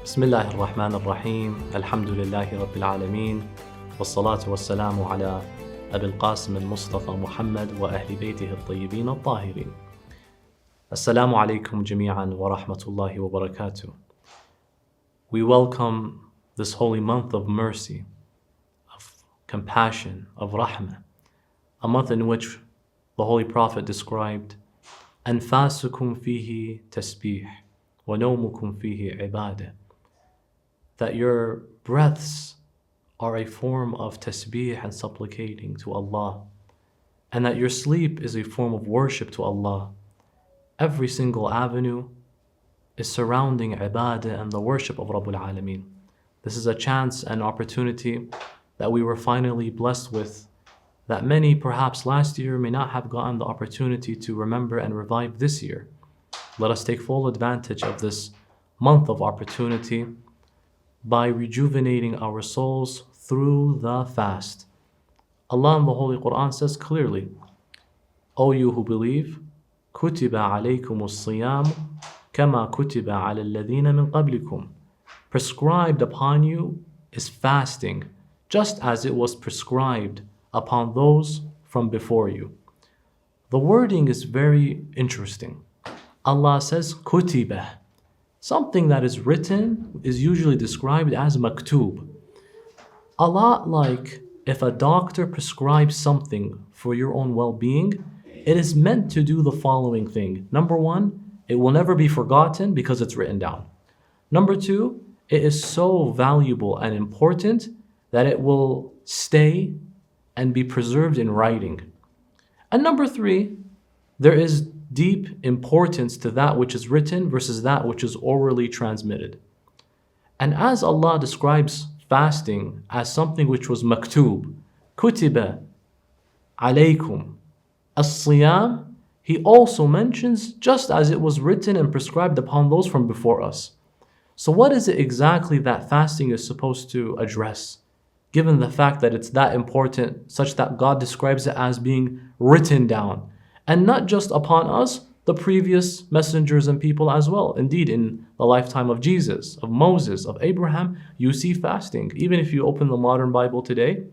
بسم الله الرحمن الرحيم الحمد لله رب العالمين والصلاة والسلام على أبي القاسم المصطفى محمد وأهل بيته الطيبين الطاهرين. Assalamu alaikum jami'an wa rahmatullahi wa barakatuh. We welcome this holy month of mercy, of compassion, of rahmah, a month in which the Holy Prophet described أنفاسكم فيه تسبيح ونومكم فيه عبادة, that your breaths are a form of tasbih and supplicating to Allah, and that your sleep is a form of worship to Allah. Every single avenue is surrounding ibadah and the worship of Rabbul Alameen. This is a chance and opportunity that we were finally blessed with, that many perhaps last year may not have gotten the opportunity to remember and revive this year. Let us take full advantage of this month of opportunity by rejuvenating our souls through the fast. Allah in the Holy Quran says clearly, O you who believe, كُتِبَ عَلَيْكُمُ الصِّيَامُ كَمَا كُتِبَ عَلَى الَّذِينَ مِنْ قَبْلِكُمْ. Prescribed upon you is fasting, just as it was prescribed upon those from before you. The wording is very interesting. Allah says كُتِبَ. Something that is written is usually described as maktub. A lot like if a doctor prescribes something for your own well-being, it is meant to do the following thing. Number one, it will never be forgotten because it's written down. Number two, it is so valuable and important that it will stay and be preserved in writing. And number three, there is deep importance to that which is written versus that which is orally transmitted. And as Allah describes fasting as something which was maktub, kutiba alaykum as-siyam, He also mentions just as it was written and prescribed upon those from before us. So what is it exactly that fasting is supposed to address, given the fact that it's that important, such that God describes it as being written down? And not just upon us, the previous messengers and people as well. Indeed, in the lifetime of Jesus, of Moses, of Abraham, you see fasting. Even if you open the modern Bible today,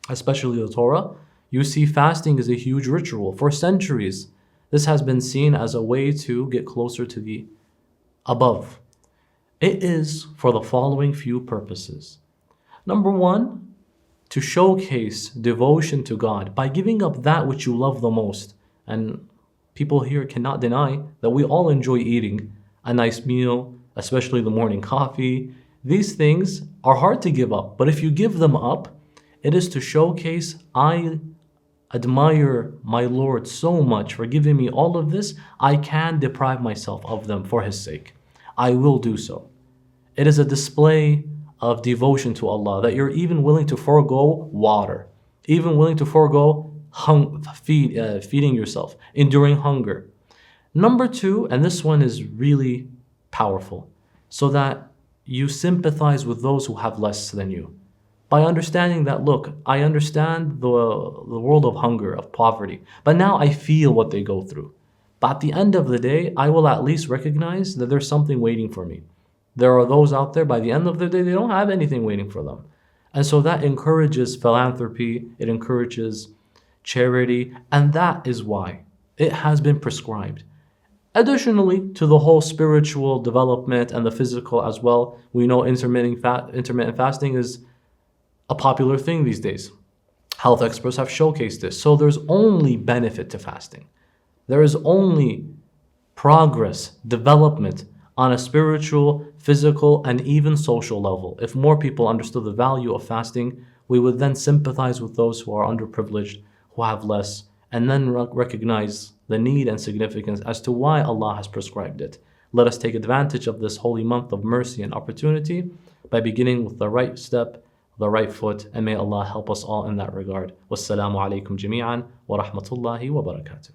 especially the Torah, you see fasting is a huge ritual. For centuries, this has been seen as a way to get closer to the above. It is for the following few purposes. Number one, to showcase devotion to God by giving up that which you love the most. And people here cannot deny that we all enjoy eating a nice meal, especially the morning coffee. These things are hard to give up, but if you give them up, it is to showcase, I admire my Lord so much for giving me all of this, I can deprive myself of them for His sake. I will do so. It is a display of devotion to Allah, that you're even willing to forego water, even willing to forego feeding yourself, enduring hunger. Number two, and this one is really powerful, so that you sympathize with those who have less than you. By understanding that, look, I understand the world of hunger, of poverty, but now I feel what they go through. But at the end of the day, I will at least recognize that there's something waiting for me. There are those out there, by the end of the day, they don't have anything waiting for them. And so that encourages philanthropy, it encourages charity, and that is why it has been prescribed. Additionally to the whole spiritual development and the physical as well, we know intermittent fasting is a popular thing these days. Health experts have showcased this. So there's only benefit to fasting. There is only progress, development on a spiritual, physical, and even social level. If more people understood the value of fasting, we would then sympathize with those who are underprivileged, who have less, and then recognize the need and significance as to why Allah has prescribed it. Let us take advantage of this holy month of mercy and opportunity by beginning with the right step, the right foot, and may Allah help us all in that regard. Wassalamu alaikum jami'an wa rahmatullahi wa barakatuh.